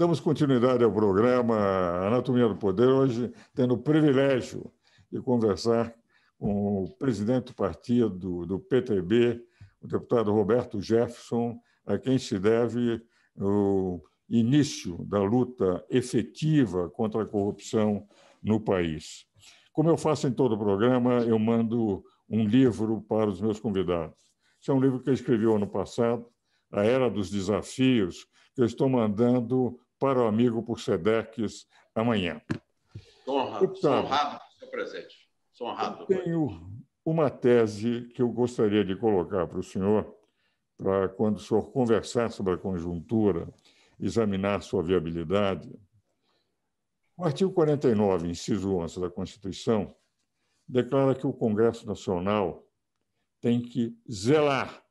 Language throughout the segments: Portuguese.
Damos continuidade ao programa Anatomia do Poder, hoje tendo o privilégio de conversar com o presidente do partido do PTB, o deputado Roberto Jefferson, a quem se deve o início da luta efetiva contra a corrupção no país. Como eu faço em todo o programa, eu mando um livro para os meus convidados. Esse é um livro que eu escrevi ano passado, A Era dos Desafios, que eu estou mandando para o amigo por Sedex amanhã. Sou honrado com o seu presente. Sou honrado. Eu tenho uma tese que eu gostaria de colocar para o senhor, para quando o senhor conversar sobre a conjuntura, examinar sua viabilidade. O artigo 49, inciso 11 da Constituição, declara que o Congresso Nacional tem que zelar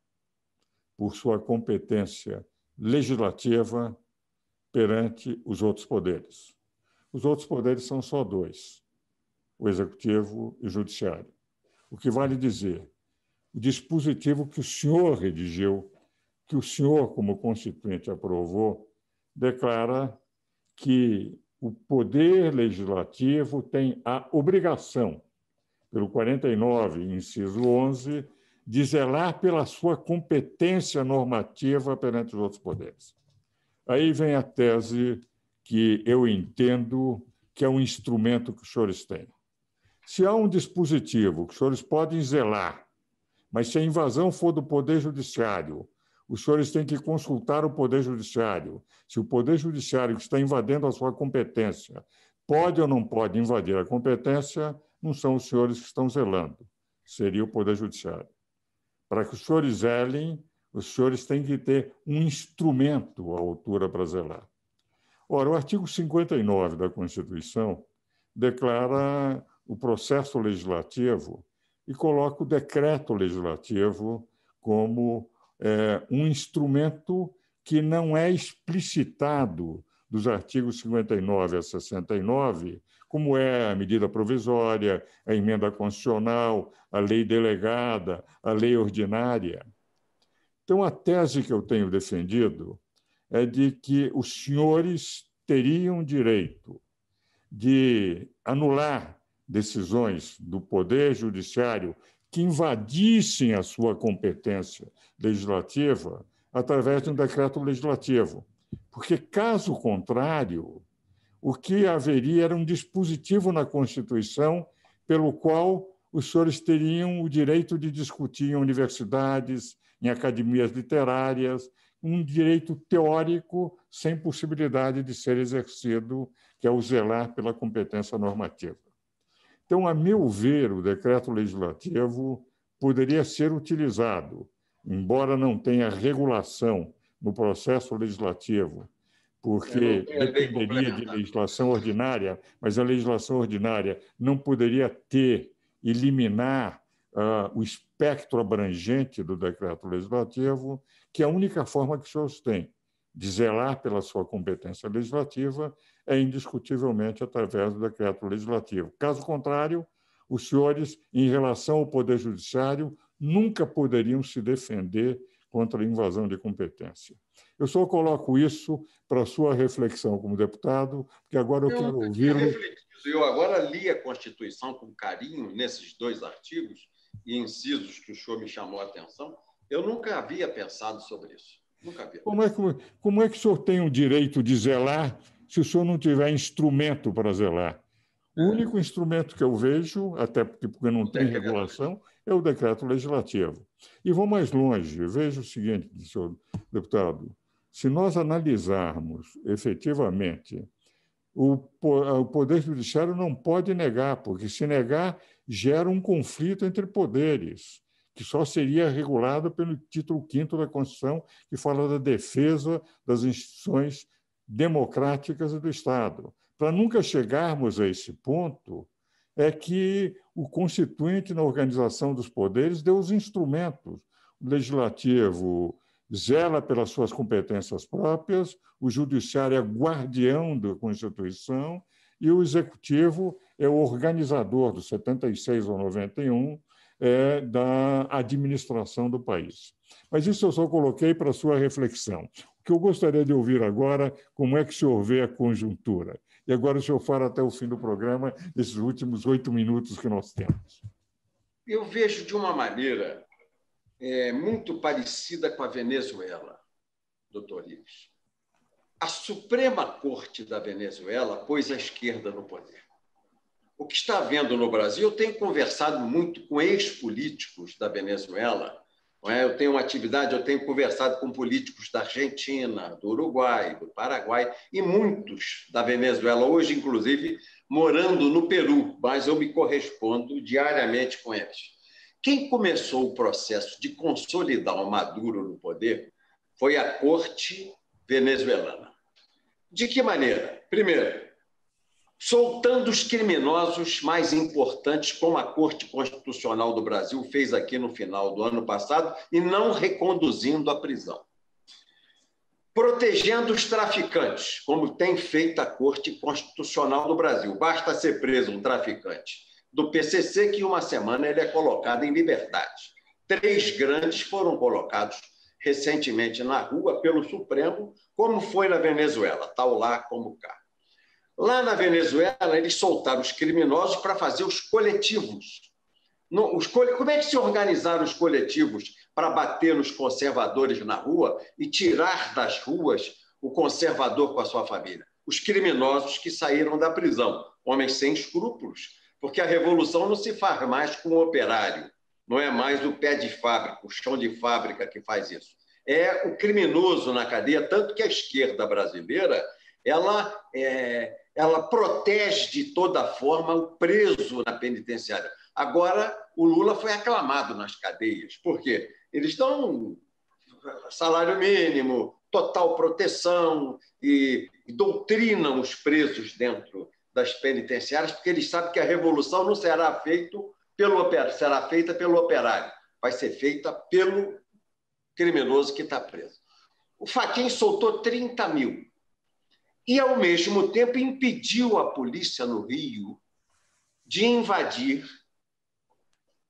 por sua competência legislativa perante os outros poderes. Os outros poderes são só dois, o Executivo e o Judiciário. O que vale dizer, o dispositivo que o senhor redigiu, que o senhor, como constituinte, aprovou, declara que o Poder Legislativo tem a obrigação, pelo 49, inciso 11, de zelar pela sua competência normativa perante os outros poderes. Aí vem a tese que eu entendo que é um instrumento que os senhores têm. Se há um dispositivo que os senhores podem zelar, mas se a invasão for do Poder Judiciário, os senhores têm que consultar o Poder Judiciário. Se o Poder Judiciário que está invadindo a sua competência pode ou não pode invadir a competência, não são os senhores que estão zelando, seria o Poder Judiciário. Para que os senhores zelem, os senhores têm que ter um instrumento à altura para zelar. Ora, o artigo 59 da Constituição declara o processo legislativo e coloca o decreto legislativo como um instrumento que não é explicitado dos artigos 59 a 69, como é a medida provisória, a emenda constitucional, a lei delegada, a lei ordinária. Então, a tese que eu tenho defendido é de que os senhores teriam direito de anular decisões do Poder Judiciário que invadissem a sua competência legislativa através de um decreto legislativo. Porque, caso contrário, o que haveria era um dispositivo na Constituição pelo qual os senhores teriam o direito de discutir em universidades, em academias literárias, um direito teórico sem possibilidade de ser exercido, que é o zelar pela competência normativa. Então, a meu ver, o decreto legislativo poderia ser utilizado, embora não tenha regulação no processo legislativo, porque dependeria de legislação ordinária, mas a legislação ordinária não poderia eliminar o espectro abrangente do decreto legislativo, que é a única forma que os senhores têm de zelar pela sua competência legislativa é indiscutivelmente através do decreto legislativo. Caso contrário, os senhores, em relação ao Poder Judiciário, nunca poderiam se defender contra a invasão de competência. Eu só coloco isso para a sua reflexão como deputado, porque agora eu quero ouvi-lo. Eu agora li a Constituição com carinho nesses dois artigos e incisos que o senhor me chamou a atenção. Eu nunca havia pensado sobre isso. Nunca havia. Como é que o senhor tem o direito de zelar se o senhor não tiver instrumento para zelar? O único instrumento que eu vejo, até porque não tem regulação, é o decreto legislativo. E vou mais longe. Veja o seguinte, senhor deputado, se nós analisarmos efetivamente, o Poder Judiciário não pode negar, porque se negar, gera um conflito entre poderes, que só seria regulado pelo título 5º da Constituição, que fala da defesa das instituições democráticas e do Estado. Para nunca chegarmos a esse ponto, é que o Constituinte, na organização dos poderes, deu os instrumentos. O Legislativo zela pelas suas competências próprias, o Judiciário é guardião da Constituição e o Executivo é o organizador, do 76 ao 91, da administração do país. Mas isso eu só coloquei para a sua reflexão. O que eu gostaria de ouvir agora, como é que o senhor vê a conjuntura? E agora o senhor fala até o fim do programa, esses últimos 8 minutos que nós temos. Eu vejo de uma maneira muito parecida com a Venezuela, doutor Ives. A Suprema Corte da Venezuela pôs a esquerda no poder. O que está havendo no Brasil, eu tenho conversado muito com ex-políticos da Venezuela, não é? Eu tenho uma atividade, eu tenho conversado com políticos da Argentina, do Uruguai, do Paraguai e muitos da Venezuela, hoje, inclusive, morando no Peru, mas eu me correspondo diariamente com eles. Quem começou o processo de consolidar o Maduro no poder foi a corte venezuelana. De que maneira? Primeiro, soltando os criminosos mais importantes, como a Corte Constitucional do Brasil fez aqui no final do ano passado, e não reconduzindo à prisão. Protegendo os traficantes, como tem feito a Corte Constitucional do Brasil. Basta ser preso um traficante do PCC que em uma semana ele é colocado em liberdade. 3 grandes foram colocados recentemente na rua pelo Supremo, como foi na Venezuela, tal lá como cá. Lá na Venezuela, eles soltaram os criminosos para fazer os coletivos. Como é que se organizaram os coletivos para bater nos conservadores na rua e tirar das ruas o conservador com a sua família? Os criminosos que saíram da prisão, homens sem escrúpulos, porque a revolução não se faz mais com o operário, não é mais o pé de fábrica, o chão de fábrica que faz isso. É o criminoso na cadeia, tanto que a esquerda brasileira ela protege de toda forma o preso na penitenciária. Agora, o Lula foi aclamado nas cadeias. Por quê? Eles estão salário mínimo, total proteção e doutrinam os presos dentro das penitenciárias, porque eles sabem que a revolução não será feita pelo operário, vai ser feita pelo criminoso que está preso. O Fachin soltou 30 mil. E, ao mesmo tempo, impediu a polícia no Rio de invadir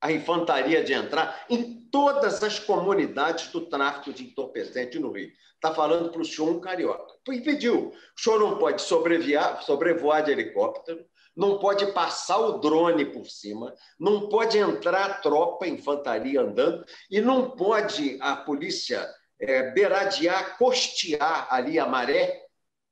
a infantaria, de entrar em todas as comunidades do tráfico de entorpecente no Rio. Está falando para o senhor um carioca. Impediu. O senhor não pode sobrevoar de helicóptero, não pode passar o drone por cima, não pode entrar a tropa, infantaria andando, e não pode a polícia beiradear, costear ali a maré,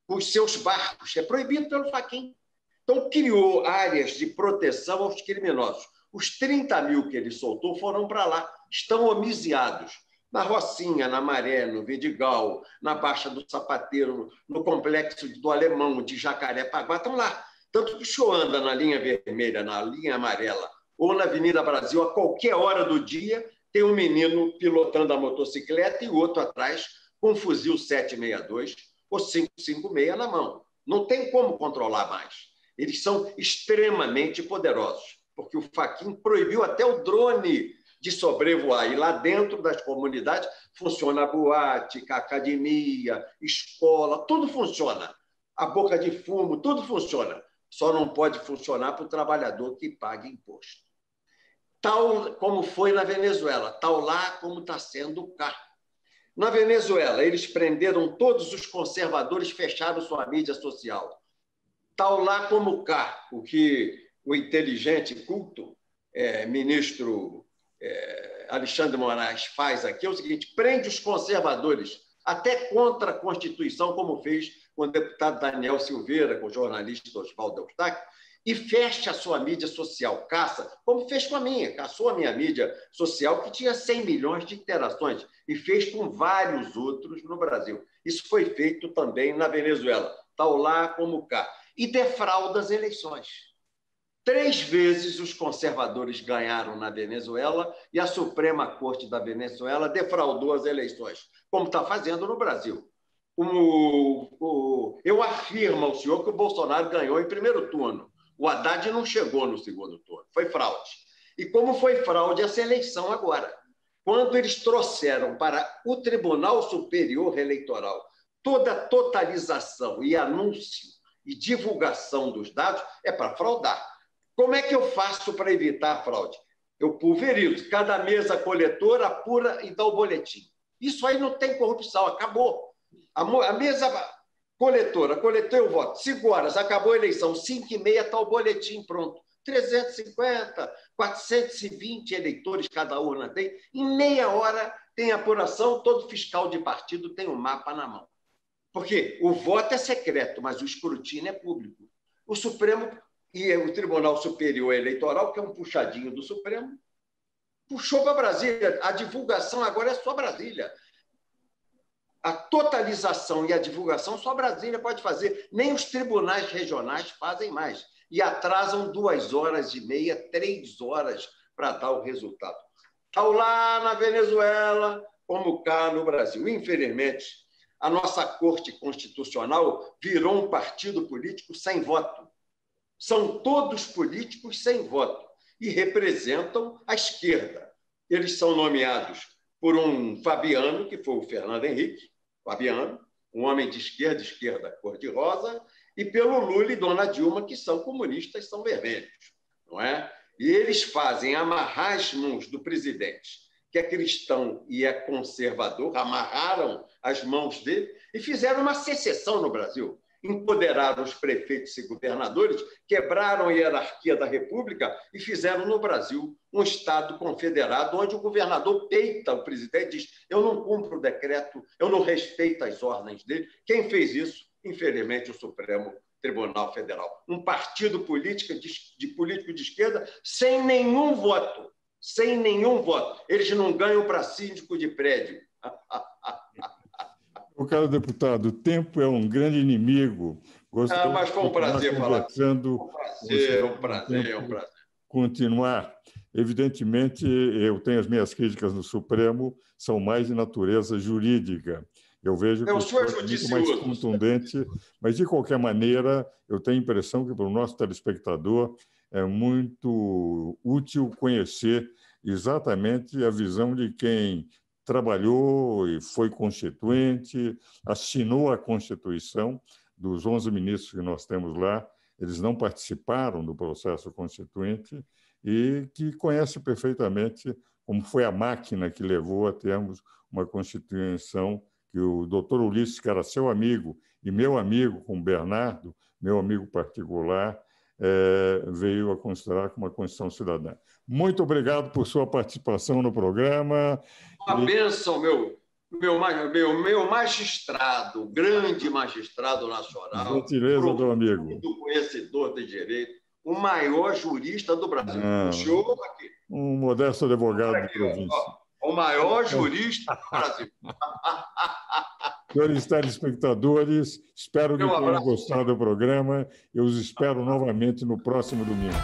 os seus barcos. É proibido pelo Fachin. Então, criou áreas de proteção aos criminosos. Os 30 mil que ele soltou foram para lá. Estão homiziados. Na Rocinha, na Maré, no Vidigal, na Baixa do Sapateiro, no Complexo do Alemão, de Jacarepaguá, estão lá. Tanto que o senhor anda na linha vermelha, na linha amarela, ou na Avenida Brasil, a qualquer hora do dia, tem um menino pilotando a motocicleta e o outro atrás com um fuzil 762 ou 556 na mão. Não tem como controlar mais. Eles são extremamente poderosos, porque o Fachin proibiu até o drone de sobrevoar. E lá dentro das comunidades funciona a boate, a academia, escola, tudo funciona. A boca de fumo, tudo funciona. Só não pode funcionar para o trabalhador que paga imposto. Tal como foi na Venezuela, tal lá como está sendo cá. Na Venezuela, eles prenderam todos os conservadores, fecharam sua mídia social. Tal lá como cá, o que o inteligente culto ministro Alexandre de Moraes faz aqui é o seguinte: prende os conservadores, até contra a Constituição, como fez com o deputado Daniel Silveira, com o jornalista Oswaldo Eustáquio, e fecha a sua mídia social, caça, como fez com a minha, caçou a minha mídia social, que tinha 100 milhões de interações, e fez com vários outros no Brasil. Isso foi feito também na Venezuela, tal lá como cá. E defrauda as eleições. 3 vezes os conservadores ganharam na Venezuela e a Suprema Corte da Venezuela defraudou as eleições, como está fazendo no Brasil. Eu afirmo ao senhor que o Bolsonaro ganhou em primeiro turno. O Haddad não chegou no segundo turno. Foi fraude. E como foi fraude essa eleição agora? Quando eles trouxeram para o Tribunal Superior Eleitoral toda a totalização e anúncio e divulgação dos dados, é para fraudar. Como é que eu faço para evitar a fraude? Eu pulverizo. Cada mesa coletora apura e dá o boletim. Isso aí não tem corrupção, acabou. A mesa coletora, coletei o voto, 5 horas, acabou a eleição, 5h30 está o boletim pronto. 350, 420 eleitores cada urna tem. Em meia hora tem apuração, todo fiscal de partido tem um mapa na mão. Porque o voto é secreto, mas o escrutínio é público. O Supremo e o Tribunal Superior Eleitoral, que é um puxadinho do Supremo, puxou para Brasília. A divulgação agora é só Brasília. A totalização e a divulgação só Brasília pode fazer. Nem os tribunais regionais fazem mais. E atrasam 2h30, 3 horas para dar o resultado. Tal lá na Venezuela, como cá no Brasil. Infelizmente, a nossa Corte Constitucional virou um partido político sem voto. São todos políticos sem voto e representam a esquerda. Eles são nomeados por um Fabiano, que foi o Fernando Henrique, Fabiano, um homem de esquerda cor-de-rosa, e pelo Lula e Dona Dilma, que são comunistas, são vermelhos, não é? E eles fazem amarrar as mãos do presidente, que é cristão e é conservador, amarraram as mãos dele e fizeram uma secessão no Brasil. Empoderaram os prefeitos e governadores, quebraram a hierarquia da República e fizeram no Brasil um Estado confederado, onde o governador peita o presidente e diz: eu não cumpro o decreto, eu não respeito as ordens dele. Quem fez isso? Infelizmente, o Supremo Tribunal Federal. Um partido político de esquerda sem nenhum voto. Sem nenhum voto. Eles não ganham para síndico de prédio. O caro deputado, o tempo é um grande inimigo. Mas foi um prazer falar. Um prazer. Continuar. Evidentemente, eu tenho as minhas críticas no Supremo, são mais de natureza jurídica. Eu vejo que o senhor é muito mais contundente, mas, de qualquer maneira, eu tenho a impressão que, para o nosso telespectador, é muito útil conhecer exatamente a visão de quem trabalhou e foi constituinte, assinou a Constituição. Dos 11 ministros que nós temos lá, eles não participaram do processo constituinte e que conhece perfeitamente como foi a máquina que levou a termos uma Constituição que o doutor Ulisses, que era seu amigo e meu amigo com o Bernardo, meu amigo particular, veio a considerar como uma Constituição cidadã. Muito obrigado por sua participação no programa. Uma bênção, meu magistrado, grande magistrado nacional, gentileza do amigo, conhecedor de direito, o maior jurista do Brasil. O senhor aqui. Um modesto advogado de província. O maior jurista do Brasil. Senhores telespectadores, espero que tenham gostado do programa. Eu os espero novamente no próximo domingo.